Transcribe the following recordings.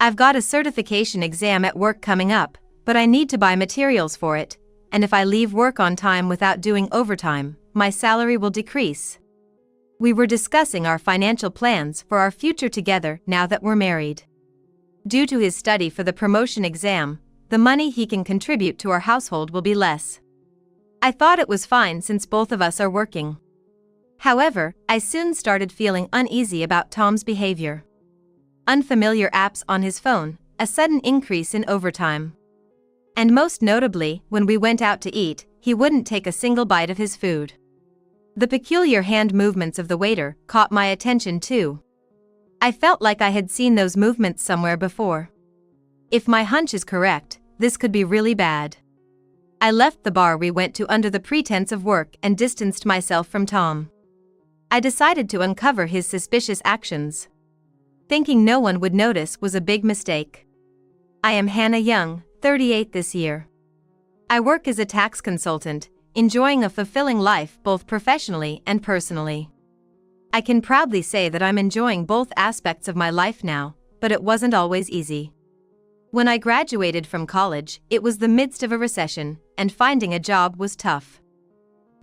I've got a certification exam at work coming up, but I need to buy materials for it, and if I leave work on time without doing overtime, my salary will decrease. We were discussing our financial plans for our future together now that we're married. Due to his study for the promotion exam, the money he can contribute to our household will be less. I thought it was fine since both of us are working. However, I soon started feeling uneasy about Tom's behavior. Unfamiliar apps on his phone, a sudden increase in overtime. And most notably, when we went out to eat, he wouldn't take a single bite of his food. The peculiar hand movements of the waiter caught my attention too. I felt like I had seen those movements somewhere before. If my hunch is correct, this could be really bad. I left the bar we went to under the pretense of work and distanced myself from Tom. I decided to uncover his suspicious actions. Thinking no one would notice was a big mistake. I am Hannah Young, 38 this year. I work as a tax consultant, enjoying a fulfilling life both professionally and personally. I can proudly say that I'm enjoying both aspects of my life now, but it wasn't always easy. When I graduated from college, it was the midst of a recession, and finding a job was tough.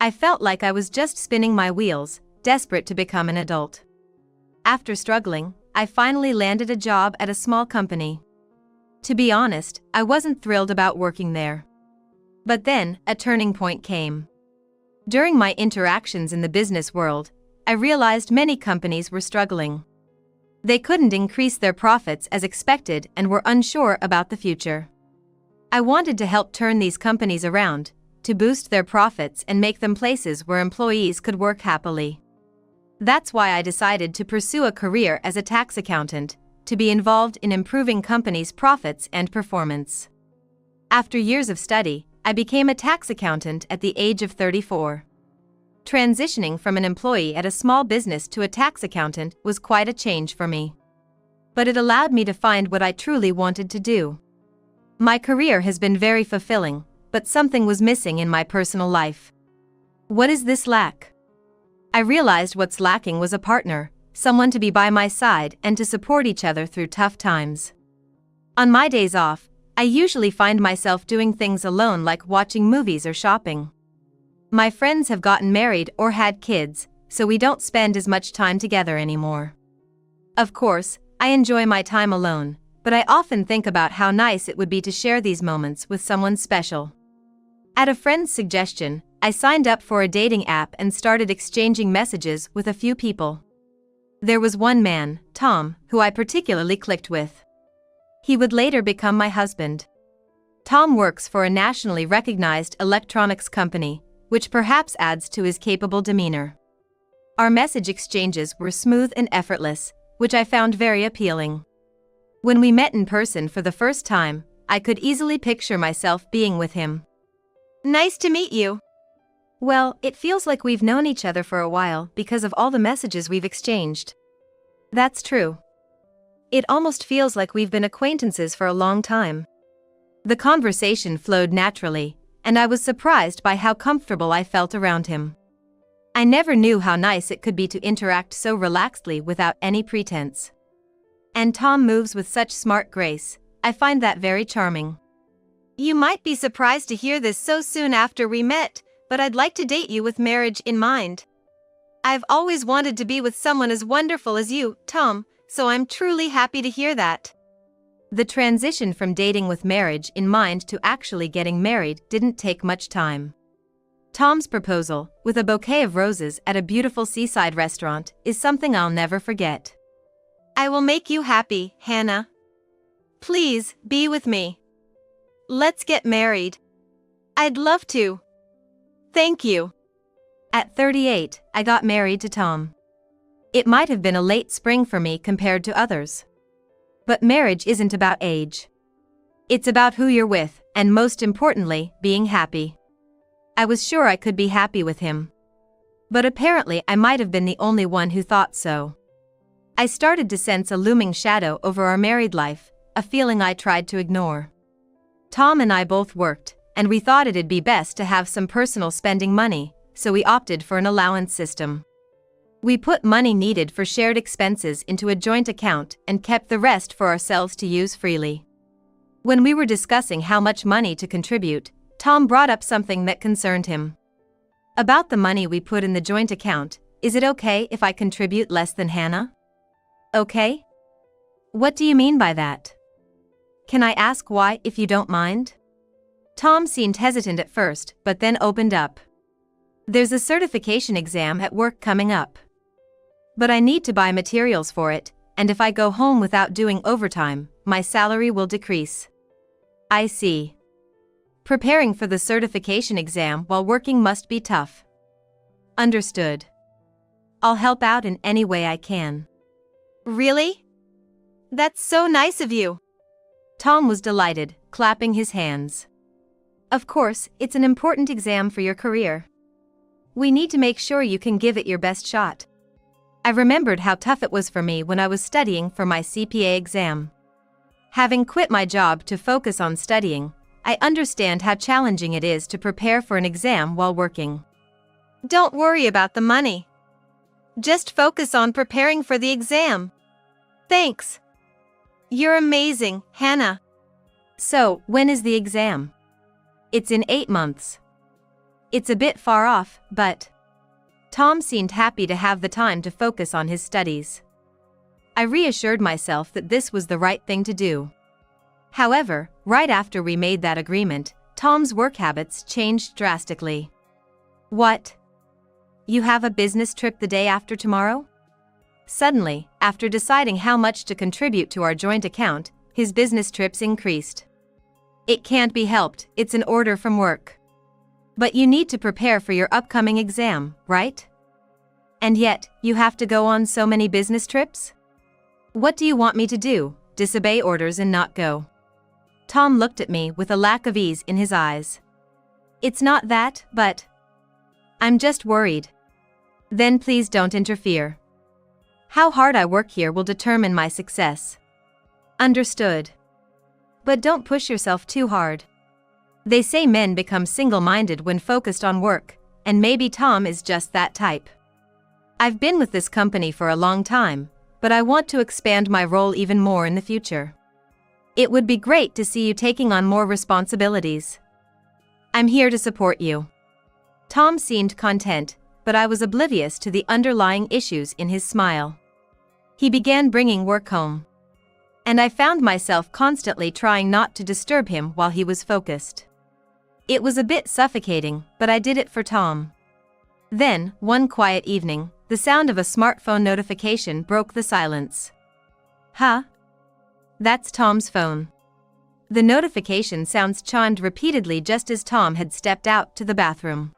I felt like I was just spinning my wheels, desperate to become an adult. After struggling, I finally landed a job at a small company. To be honest, I wasn't thrilled about working there. But then, a turning point came. During my interactions in the business world, I realized many companies were struggling. They couldn't increase their profits as expected and were unsure about the future. I wanted to help turn these companies around, to boost their profits and make them places where employees could work happily. That's why I decided to pursue a career as a tax accountant, to be involved in improving companies' profits and performance. After years of study, I became a tax accountant at the age of 34. Transitioning from an employee at a small business to a tax accountant was quite a change for me. But it allowed me to find what I truly wanted to do. My career has been very fulfilling, but something was missing in my personal life. What is this lack? I realized what's lacking was a partner, someone to be by my side and to support each other through tough times. On my days off, I usually find myself doing things alone like watching movies or shopping. My friends have gotten married or had kids, so we don't spend as much time together anymore. Of course, I enjoy my time alone, but I often think about how nice it would be to share these moments with someone special. At a friend's suggestion, I signed up for a dating app and started exchanging messages with a few people. There was one man, Tom, who I particularly clicked with. He would later become my husband. Tom works for a nationally recognized electronics company, which perhaps adds to his capable demeanor. Our message exchanges were smooth and effortless, which I found very appealing. When we met in person for the first time, I could easily picture myself being with him. Nice to meet you. Well, it feels like we've known each other for a while because of all the messages we've exchanged. That's true. It almost feels like we've been acquaintances for a long time. The conversation flowed naturally, and I was surprised by how comfortable I felt around him. I never knew how nice it could be to interact so relaxedly without any pretense. And Tom moves with such smart grace. I find that very charming. You might be surprised to hear this so soon after we met, but I'd like to date you with marriage in mind. I've always wanted to be with someone as wonderful as you, Tom, so I'm truly happy to hear that. The transition from dating with marriage in mind to actually getting married didn't take much time. Tom's proposal, with a bouquet of roses at a beautiful seaside restaurant, is something I'll never forget. I will make you happy, Hannah. Please, be with me. Let's get married. I'd love to. Thank you. At 38, I got married to Tom. It might have been a late spring for me compared to others. But marriage isn't about age. It's about who you're with, and most importantly, being happy. I was sure I could be happy with him. But apparently I might have been the only one who thought so. I started to sense a looming shadow over our married life, a feeling I tried to ignore. Tom and I both worked, and we thought it'd be best to have some personal spending money, so we opted for an allowance system. We put money needed for shared expenses into a joint account and kept the rest for ourselves to use freely. When we were discussing how much money to contribute, Tom brought up something that concerned him. About the money we put in the joint account, is it okay if I contribute less than Hannah? Okay? What do you mean by that? Can I ask why, if you don't mind? Tom seemed hesitant at first, but then opened up. There's a certification exam at work coming up. But I need to buy materials for it, and if I go home without doing overtime, my salary will decrease. I see. Preparing for the certification exam while working must be tough. Understood. I'll help out in any way I can. Really? That's so nice of you. Tom was delighted, clapping his hands. Of course, it's an important exam for your career. We need to make sure you can give it your best shot. I remembered how tough it was for me when I was studying for my CPA exam. Having quit my job to focus on studying, I understand how challenging it is to prepare for an exam while working. Don't worry about the money. Just focus on preparing for the exam. Thanks. You're amazing, Hannah. So, when is the exam? It's in 8 months. It's a bit far off, but... Tom seemed happy to have the time to focus on his studies. I reassured myself that this was the right thing to do. However, right after we made that agreement, Tom's work habits changed drastically. What? You have a business trip the day after tomorrow? Suddenly, after deciding how much to contribute to our joint account, his business trips increased. It can't be helped, it's an order from work. But you need to prepare for your upcoming exam, right? And yet, you have to go on so many business trips? What do you want me to do, disobey orders and not go? Tom looked at me with a lack of ease in his eyes. It's not that, but... I'm just worried. Then please don't interfere. How hard I work here will determine my success. Understood. But don't push yourself too hard. They say men become single-minded when focused on work, and maybe Tom is just that type. I've been with this company for a long time, but I want to expand my role even more in the future. It would be great to see you taking on more responsibilities. I'm here to support you. Tom seemed content, but I was oblivious to the underlying issues in his smile. He began bringing work home. And I found myself constantly trying not to disturb him while he was focused. It was a bit suffocating, but I did it for Tom. Then, one quiet evening, the sound of a smartphone notification broke the silence. Huh? That's Tom's phone. The notification sounds chimed repeatedly just as Tom had stepped out to the bathroom.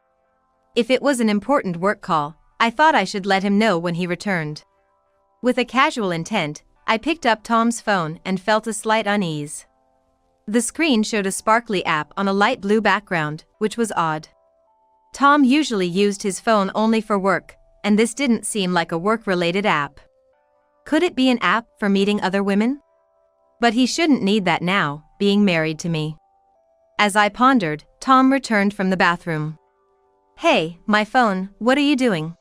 If it was an important work call, I thought I should let him know when he returned. With a casual intent, I picked up Tom's phone and felt a slight unease. The screen showed a sparkly app on a light blue background, which was odd. Tom usually used his phone only for work, and this didn't seem like a work-related app. Could it be an app for meeting other women? But he shouldn't need that now, being married to me. As I pondered, Tom returned from the bathroom. Hey, my phone, what are you doing?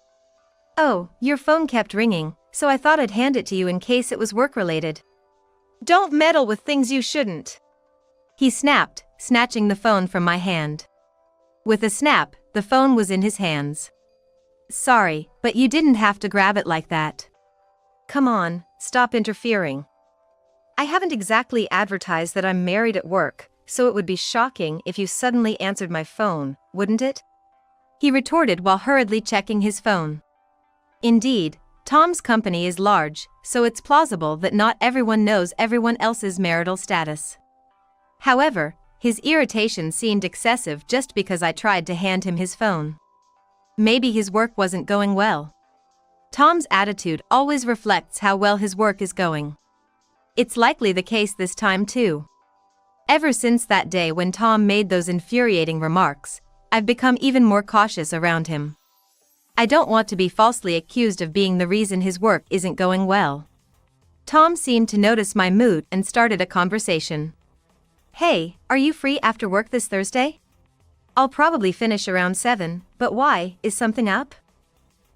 Oh, your phone kept ringing, so I thought I'd hand it to you in case it was work-related. Don't meddle with things you shouldn't. He snapped, snatching the phone from my hand. With a snap, the phone was in his hands. Sorry, but you didn't have to grab it like that. Come on, stop interfering. I haven't exactly advertised that I'm married at work, so it would be shocking if you suddenly answered my phone, wouldn't it? He retorted while hurriedly checking his phone. Indeed, Tom's company is large, so it's plausible that not everyone knows everyone else's marital status. However, his irritation seemed excessive just because I tried to hand him his phone. Maybe his work wasn't going well. Tom's attitude always reflects how well his work is going. It's likely the case this time too. Ever since that day when Tom made those infuriating remarks, I've become even more cautious around him. I don't want to be falsely accused of being the reason his work isn't going well. Tom seemed to notice my mood and started a conversation. Hey, are you free after work this Thursday? I'll probably finish around 7, but why, is something up?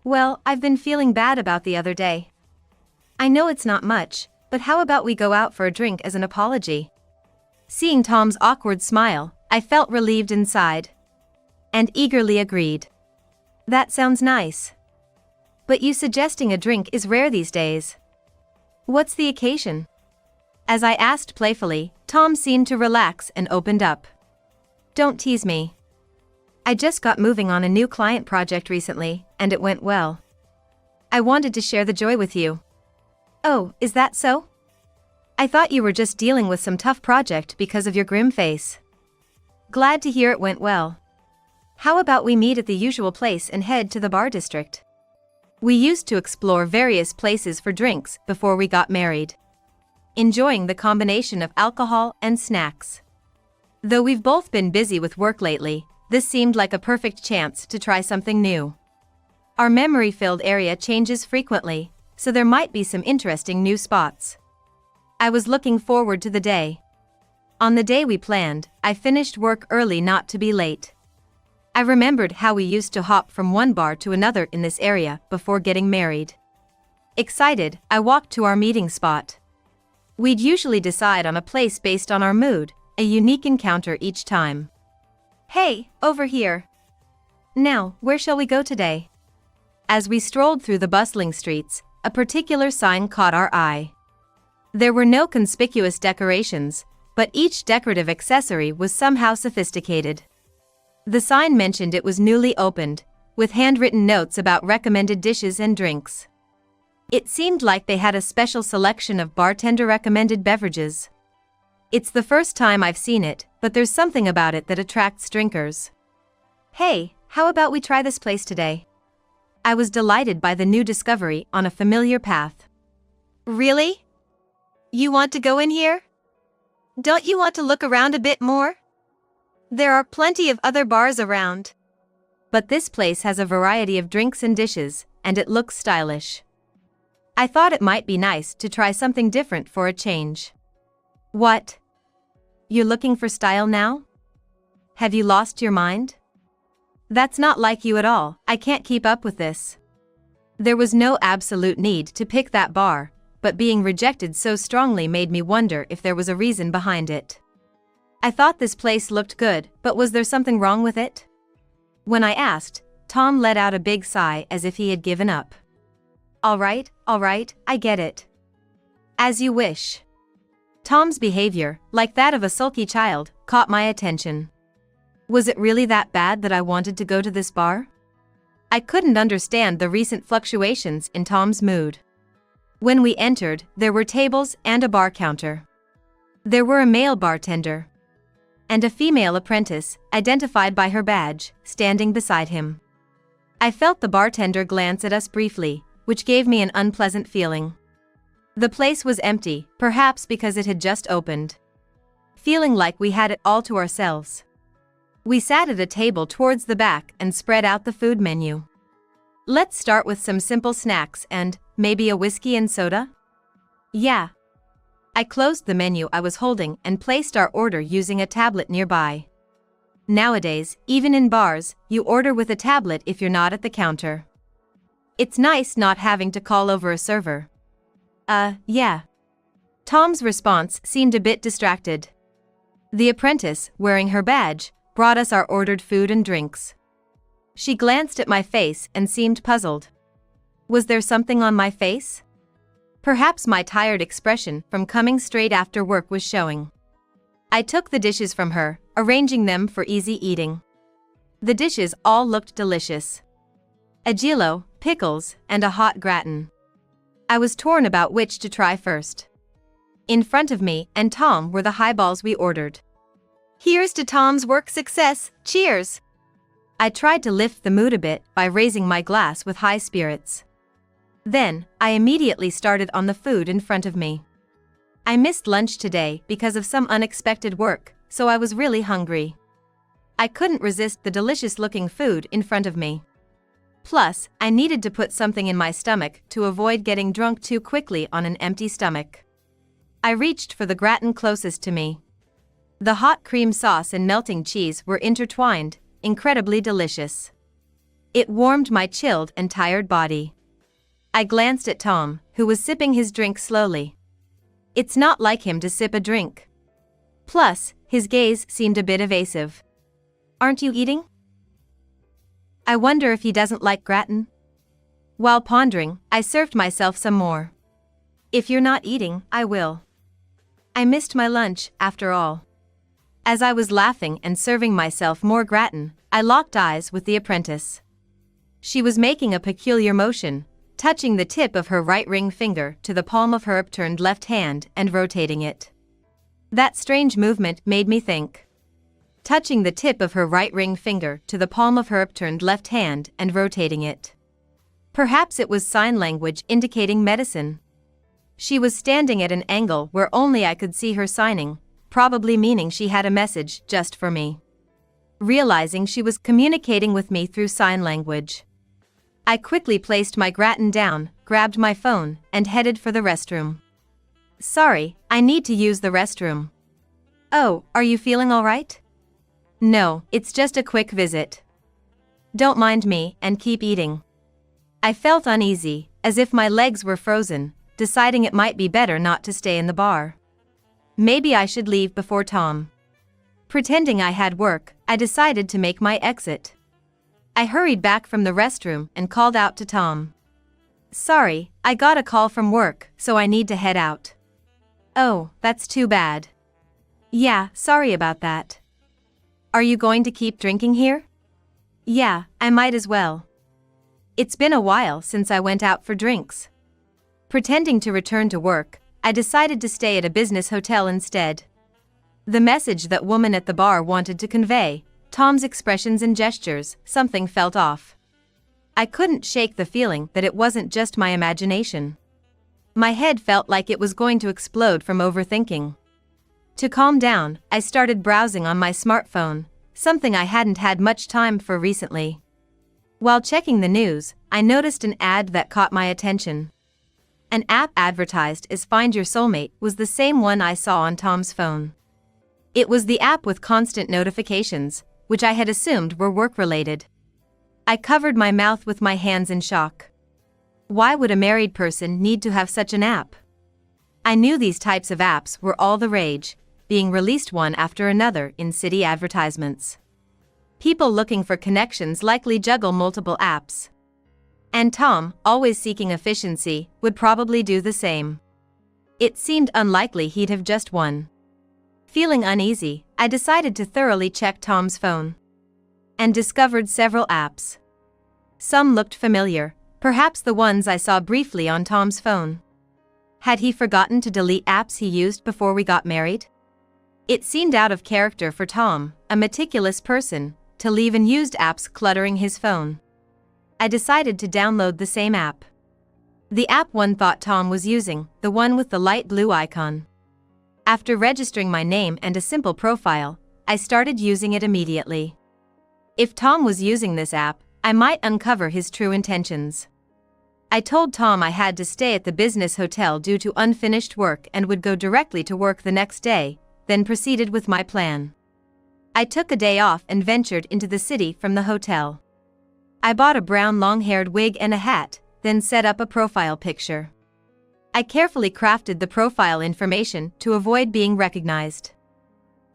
Well, I've been feeling bad about the other day. I know it's not much, but how about we go out for a drink as an apology? Seeing Tom's awkward smile, I felt relieved inside. And eagerly agreed. That sounds nice. But you suggesting a drink is rare these days. What's the occasion? As I asked playfully, Tom seemed to relax and opened up. Don't tease me. I just got moving on a new client project recently, and it went well. I wanted to share the joy with you. Oh, is that so? I thought you were just dealing with some tough project because of your grim face. Glad to hear it went well. How about we meet at the usual place and head to the bar district? We used to explore various places for drinks before we got married. Enjoying the combination of alcohol and snacks. Though we've both been busy with work lately, this seemed like a perfect chance to try something new. Our memory-filled area changes frequently, so there might be some interesting new spots. I was looking forward to the day. On the day we planned, I finished work early not to be late. I remembered how we used to hop from one bar to another in this area before getting married. Excited, I walked to our meeting spot. We'd usually decide on a place based on our mood, a unique encounter each time. Hey, over here. Now, where shall we go today? As we strolled through the bustling streets, a particular sign caught our eye. There were no conspicuous decorations, but each decorative accessory was somehow sophisticated. The sign mentioned it was newly opened, with handwritten notes about recommended dishes and drinks. It seemed like they had a special selection of bartender-recommended beverages. It's the first time I've seen it, but there's something about it that attracts drinkers. Hey, how about we try this place today? I was delighted by the new discovery on a familiar path. Really? You want to go in here? Don't you want to look around a bit more? There are plenty of other bars around. But this place has a variety of drinks and dishes, and it looks stylish. I thought it might be nice to try something different for a change. What? You're looking for style now? Have you lost your mind? That's not like you at all. I can't keep up with this. There was no absolute need to pick that bar, but being rejected so strongly made me wonder if there was a reason behind it. I thought this place looked good, but was there something wrong with it? When I asked, Tom let out a big sigh as if he had given up. All right, I get it. As you wish. Tom's behavior, like that of a sulky child, caught my attention. Was it really that bad that I wanted to go to this bar? I couldn't understand the recent fluctuations in Tom's mood. When we entered, there were tables and a bar counter. There were a male bartender and a female apprentice, identified by her badge, standing beside him. I felt the bartender glance at us briefly, which gave me an unpleasant feeling. The place was empty, perhaps because it had just opened. Feeling like we had it all to ourselves. We sat at a table towards the back and spread out the food menu. Let's start with some simple snacks and, maybe a whiskey and soda? Yeah. I closed the menu I was holding and placed our order using a tablet nearby. Nowadays, even in bars, you order with a tablet if you're not at the counter. It's nice not having to call over a server. Yeah. Tom's response seemed a bit distracted. The apprentice, wearing her badge, brought us our ordered food and drinks. She glanced at my face and seemed puzzled. Was there something on my face? Perhaps my tired expression from coming straight after work was showing. I took the dishes from her, arranging them for easy eating. The dishes all looked delicious. Agilo, pickles, and a hot gratin. I was torn about which to try first. In front of me and Tom were the highballs we ordered. Here's to Tom's work success, cheers! I tried to lift the mood a bit by raising my glass with high spirits. Then, I immediately started on the food in front of me. I missed lunch today because of some unexpected work, so I was really hungry. I couldn't resist the delicious-looking food in front of me. Plus, I needed to put something in my stomach to avoid getting drunk too quickly on an empty stomach. I reached for the gratin closest to me. The hot cream sauce and melting cheese were intertwined, incredibly delicious. It warmed my chilled and tired body. I glanced at Tom, who was sipping his drink slowly. It's not like him to sip a drink. Plus, his gaze seemed a bit evasive. Aren't you eating? I wonder if he doesn't like gratin? While pondering, I served myself some more. If you're not eating, I will. I missed my lunch, after all. As I was laughing and serving myself more gratin, I locked eyes with the apprentice. She was making a peculiar motion, touching the tip of her right ring finger to the palm of her upturned left hand and rotating it. That strange movement made me think. Touching the tip of her right ring finger to the palm of her upturned left hand and rotating it. Perhaps it was sign language indicating medicine. She was standing at an angle where only I could see her signing, probably meaning she had a message just for me. Realizing she was communicating with me through sign language, I quickly placed my gratin down, grabbed my phone, and headed for the restroom. Sorry, I need to use the restroom. Oh, are you feeling all right? No, it's just a quick visit. Don't mind me, and keep eating. I felt uneasy, as if my legs were frozen, deciding it might be better not to stay in the bar. Maybe I should leave before Tom. Pretending I had work, I decided to make my exit. I hurried back from the restroom and called out to Tom. Sorry, I got a call from work, so I need to head out. Oh, that's too bad. Yeah, sorry about that. Are you going to keep drinking here? Yeah, I might as well. It's been a while since I went out for drinks. Pretending to return to work, I decided to stay at a business hotel instead. The message that woman at the bar wanted to convey, Tom's expressions and gestures, something felt off. I couldn't shake the feeling that it wasn't just my imagination. My head felt like it was going to explode from overthinking. To calm down, I started browsing on my smartphone, something I hadn't had much time for recently. While checking the news, I noticed an ad that caught my attention. An app advertised as Find Your Soulmate was the same one I saw on Tom's phone. It was the app with constant notifications, which I had assumed were work-related. I covered my mouth with my hands in shock. Why would a married person need to have such an app? I knew these types of apps were all the rage, being released one after another in city advertisements. People looking for connections likely juggle multiple apps. And Tom, always seeking efficiency, would probably do the same. It seemed unlikely he'd have just one. Feeling uneasy, I decided to thoroughly check Tom's phone. And discovered several apps. Some looked familiar, perhaps the ones I saw briefly on Tom's phone. Had he forgotten to delete apps he used before we got married? It seemed out of character for Tom, a meticulous person, to leave unused apps cluttering his phone. I decided to download the same app. The app one thought Tom was using, the one with the light blue icon. After registering my name and a simple profile, I started using it immediately. If Tom was using this app, I might uncover his true intentions. I told Tom I had to stay at the business hotel due to unfinished work and would go directly to work the next day, then proceeded with my plan. I took a day off and ventured into the city from the hotel. I bought a brown long-haired wig and a hat, then set up a profile picture. I carefully crafted the profile information to avoid being recognized.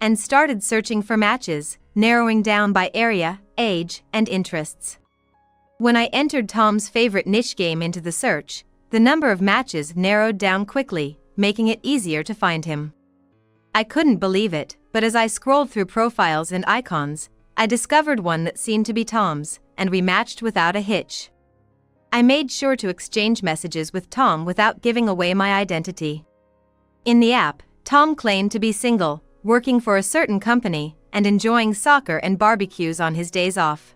And started searching for matches, narrowing down by area, age, and interests. When I entered Tom's favorite niche game into the search, the number of matches narrowed down quickly, making it easier to find him. I couldn't believe it, but as I scrolled through profiles and icons, I discovered one that seemed to be Tom's, and we matched without a hitch. I made sure to exchange messages with Tom without giving away my identity. In the app, Tom claimed to be single, working for a certain company, and enjoying soccer and barbecues on his days off.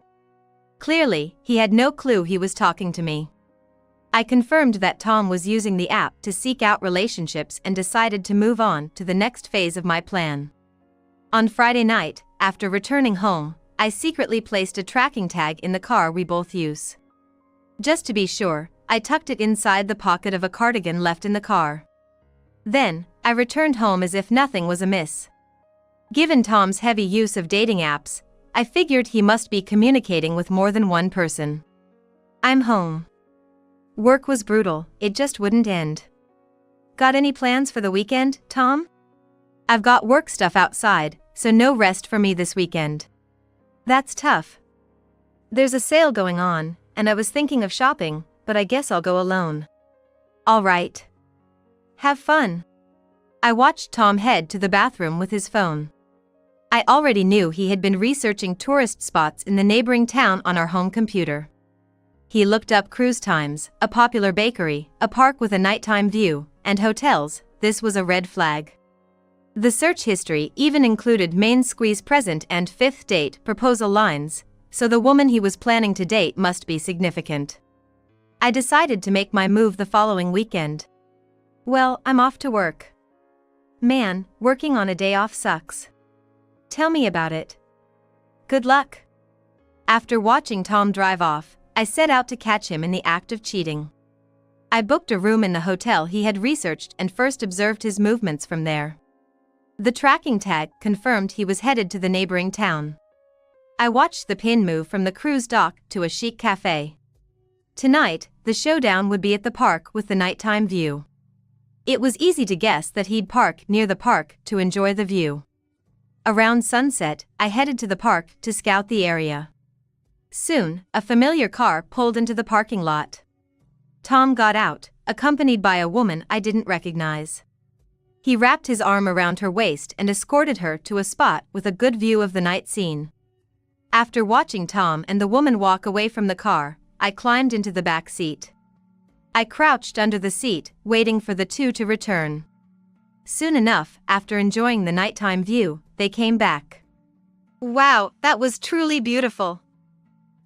Clearly, he had no clue he was talking to me. I confirmed that Tom was using the app to seek out relationships and decided to move on to the next phase of my plan. On Friday night, after returning home, I secretly placed a tracking tag in the car we both use. Just to be sure, I tucked it inside the pocket of a cardigan left in the car. Then, I returned home as if nothing was amiss. Given Tom's heavy use of dating apps, I figured he must be communicating with more than one person. I'm home. Work was brutal, it just wouldn't end. Got any plans for the weekend, Tom? I've got work stuff outside, so no rest for me this weekend. That's tough. There's a sale going on, and I was thinking of shopping, but I guess I'll go alone. All right. Have fun. I watched Tom head to the bathroom with his phone. I already knew he had been researching tourist spots in the neighboring town on our home computer. He looked up cruise times, a popular bakery, a park with a nighttime view, and hotels. This was a red flag. The search history even included main squeeze present and fifth date proposal lines, so the woman he was planning to date must be significant. I decided to make my move the following weekend. Well, I'm off to work. Man, working on a day off sucks. Tell me about it. Good luck. After watching Tom drive off, I set out to catch him in the act of cheating. I booked a room in the hotel he had researched and first observed his movements from there. The tracking tag confirmed he was headed to the neighboring town. I watched the pin move from the cruise dock to a chic cafe. Tonight, the showdown would be at the park with the nighttime view. It was easy to guess that he'd park near the park to enjoy the view. Around sunset, I headed to the park to scout the area. Soon, a familiar car pulled into the parking lot. Tom got out, accompanied by a woman I didn't recognize. He wrapped his arm around her waist and escorted her to a spot with a good view of the night scene. After watching Tom and the woman walk away from the car, I climbed into the back seat. I crouched under the seat, waiting for the two to return. Soon enough, after enjoying the nighttime view, they came back. Wow, that was truly beautiful.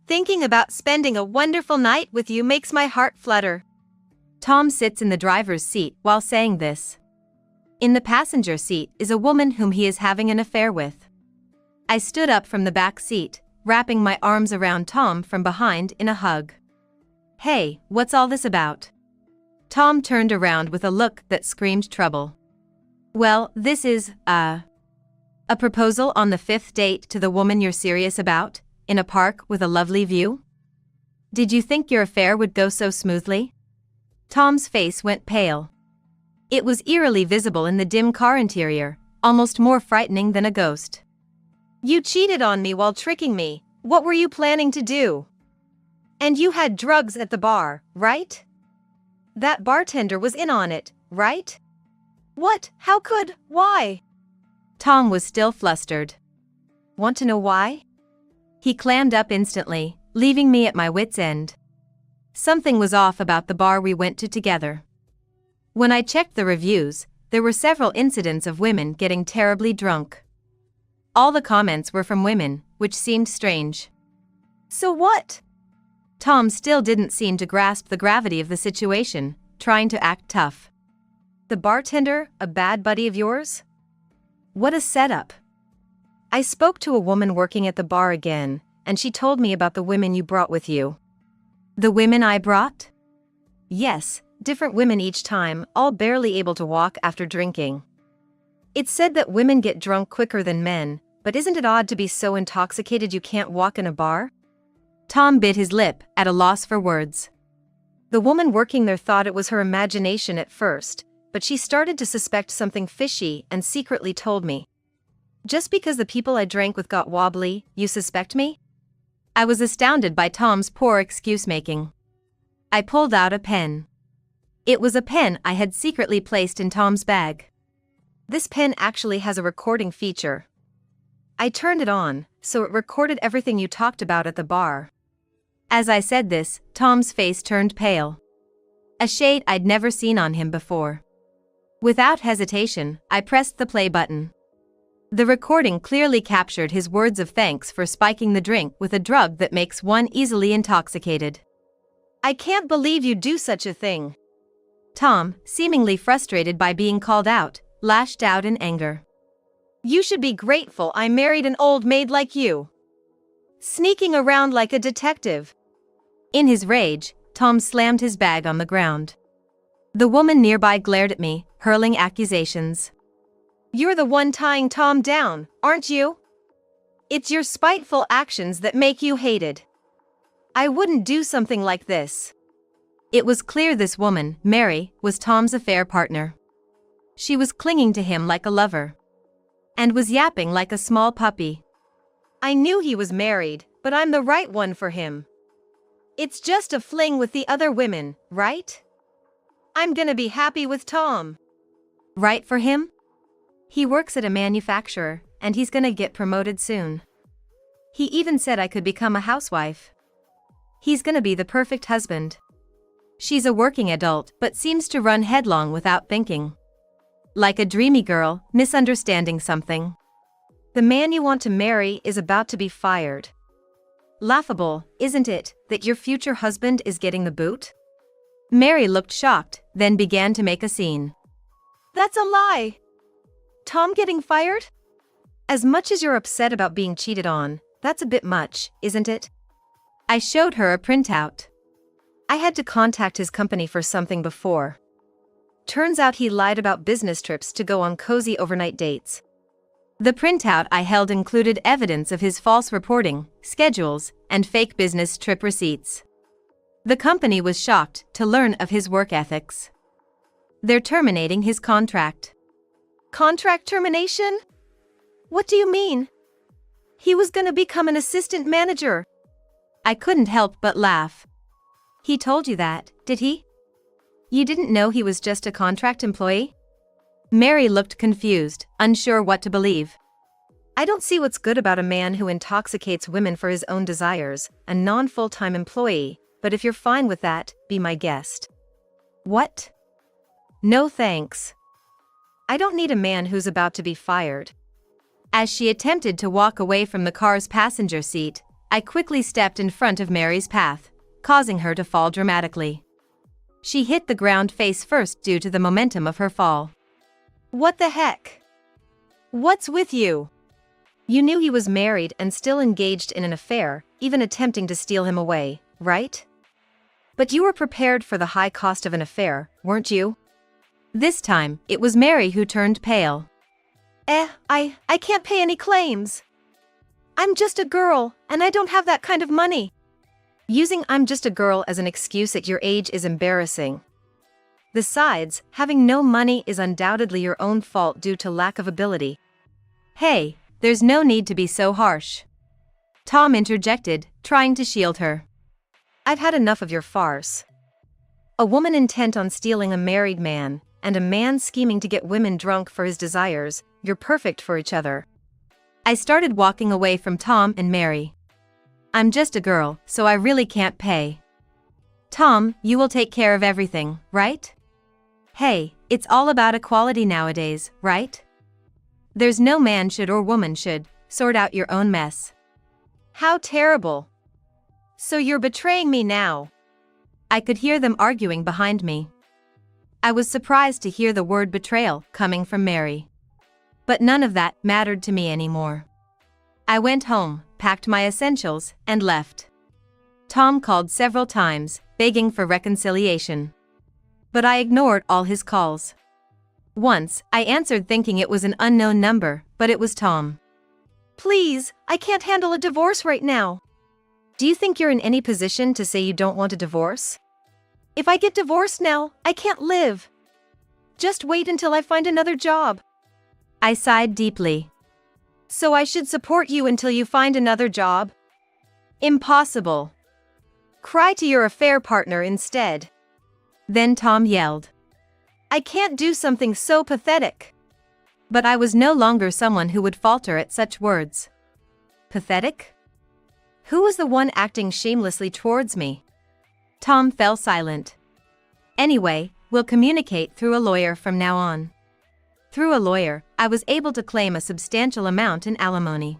Thinking about spending a wonderful night with you makes my heart flutter. Tom sits in the driver's seat while saying this. In the passenger seat is a woman whom he is having an affair with. I stood up from the back seat, wrapping my arms around Tom from behind in a hug. Hey, what's all this about? Tom turned around with a look that screamed trouble. Well, this is, a proposal on the fifth date to the woman you're serious about, in a park with a lovely view? Did you think your affair would go so smoothly? Tom's face went pale. It was eerily visible in the dim car interior, almost more frightening than a ghost. You cheated on me while tricking me. What were you planning to do? And you had drugs at the bar, right? That bartender was in on it, right? What? How could? Why? Tom was still flustered. Want to know why? He clammed up instantly, leaving me at my wit's end. Something was off about the bar we went to together. When I checked the reviews, there were several incidents of women getting terribly drunk. All the comments were from women, which seemed strange. So what? Tom still didn't seem to grasp the gravity of the situation, trying to act tough. The bartender, a bad buddy of yours? What a setup. I spoke to a woman working at the bar again, and she told me about the women you brought with you. The women I brought? Yes, different women each time, all barely able to walk after drinking. It's said that women get drunk quicker than men, but isn't it odd to be so intoxicated you can't walk in a bar? Tom bit his lip, at a loss for words. The woman working there thought it was her imagination at first, but she started to suspect something fishy and secretly told me. Just because the people I drank with got wobbly, you suspect me? I was astounded by Tom's poor excuse-making. I pulled out a pen. It was a pen I had secretly placed in Tom's bag. This pen actually has a recording feature. I turned it on, so it recorded everything you talked about at the bar. As I said this, Tom's face turned pale. A shade I'd never seen on him before. Without hesitation, I pressed the play button. The recording clearly captured his words of thanks for spiking the drink with a drug that makes one easily intoxicated. I can't believe you'd do such a thing. Tom, seemingly frustrated by being called out, lashed out in anger. You should be grateful I married an old maid like you. Sneaking around like a detective. In his rage, Tom slammed his bag on the ground. The woman nearby glared at me, hurling accusations. You're the one tying Tom down, aren't you? It's your spiteful actions that make you hated. I wouldn't do something like this. It was clear this woman, Mary, was Tom's affair partner. She was clinging to him like a lover. And was yapping like a small puppy. I knew he was married, but I'm the right one for him. It's just a fling with the other women, right? I'm gonna be happy with Tom. Right for him? He works at a manufacturer, and he's gonna get promoted soon. He even said I could become a housewife. He's gonna be the perfect husband. She's a working adult, but seems to run headlong without thinking. Like a dreamy girl, misunderstanding something. The man you want to marry is about to be fired. Laughable, isn't it, that your future husband is getting the boot? Mary looked shocked, then began to make a scene. That's a lie! Tom getting fired? As much as you're upset about being cheated on, that's a bit much, isn't it? I showed her a printout. I had to contact his company for something before. Turns out he lied about business trips to go on cozy overnight dates. The printout I held included evidence of his false reporting, schedules, and fake business trip receipts. The company was shocked to learn of his work ethics. They're terminating his contract. Contract termination? What do you mean? He was gonna become an assistant manager. I couldn't help but laugh. He told you that, did he? You didn't know he was just a contract employee? Mary looked confused, unsure what to believe. I don't see what's good about a man who intoxicates women for his own desires, a non-full-time employee, but if you're fine with that, be my guest. What? No thanks. I don't need a man who's about to be fired. As she attempted to walk away from the car's passenger seat, I quickly stepped in front of Mary's path, causing her to fall dramatically. She hit the ground face first due to the momentum of her fall. What the heck? What's with you? You knew he was married and still engaged in an affair, even attempting to steal him away, right? But you were prepared for the high cost of an affair, weren't you? This time, it was Mary who turned pale. I can't pay any claims. I'm just a girl, and I don't have that kind of money. Using "I'm just a girl" as an excuse at your age is embarrassing. Besides, having no money is undoubtedly your own fault due to lack of ability. Hey, there's no need to be so harsh. Tom interjected, trying to shield her. I've had enough of your farce. A woman intent on stealing a married man, and a man scheming to get women drunk for his desires, you're perfect for each other. I started walking away from Tom and Mary. I'm just a girl, so I really can't pay. Tom, you will take care of everything, right? Hey, it's all about equality nowadays, right? There's no man should or woman should sort out your own mess. How terrible. So you're betraying me now. I could hear them arguing behind me. I was surprised to hear the word betrayal coming from Mary. But none of that mattered to me anymore. I went home, packed my essentials, and left. Tom called several times, begging for reconciliation. But I ignored all his calls. Once, I answered thinking it was an unknown number, but it was Tom. Please, I can't handle a divorce right now. Do you think you're in any position to say you don't want a divorce? If I get divorced now, I can't live. Just wait until I find another job. I sighed deeply. So I should support you until you find another job? Impossible. Cry to your affair partner instead. Then Tom yelled. I can't do something so pathetic. But I was no longer someone who would falter at such words. Pathetic? Who was the one acting shamelessly towards me? Tom fell silent. Anyway, we'll communicate through a lawyer from now on. Through a lawyer, I was able to claim a substantial amount in alimony.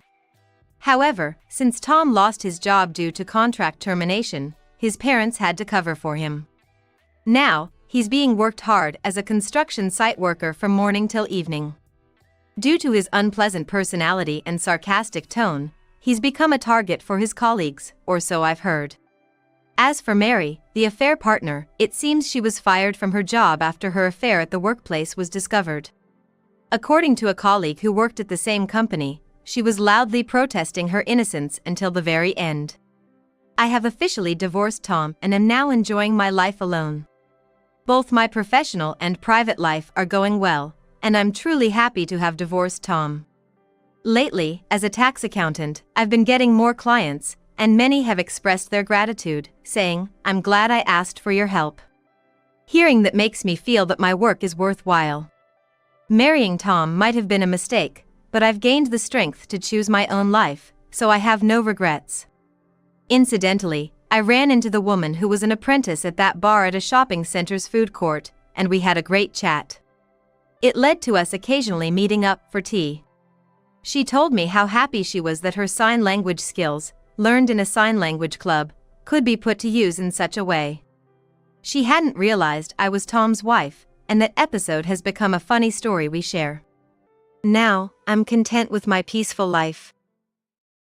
However, since Tom lost his job due to contract termination, his parents had to cover for him. Now, he's being worked hard as a construction site worker from morning till evening. Due to his unpleasant personality and sarcastic tone, he's become a target for his colleagues, or so I've heard. As for Mary, the affair partner, it seems she was fired from her job after her affair at the workplace was discovered. According to a colleague who worked at the same company, she was loudly protesting her innocence until the very end. I have officially divorced Tom and am now enjoying my life alone. Both my professional and private life are going well, and I'm truly happy to have divorced Tom. Lately, as a tax accountant, I've been getting more clients, and many have expressed their gratitude, saying, "I'm glad I asked for your help." Hearing that makes me feel that my work is worthwhile. Marrying Tom might have been a mistake, but I've gained the strength to choose my own life, so I have no regrets. Incidentally, I ran into the woman who was an apprentice at that bar at a shopping center's food court, and we had a great chat. It led to us occasionally meeting up for tea. She told me how happy she was that her sign language skills, learned in a sign language club, could be put to use in such a way. She hadn't realized I was Tom's wife, and that episode has become a funny story we share. Now, I'm content with my peaceful life.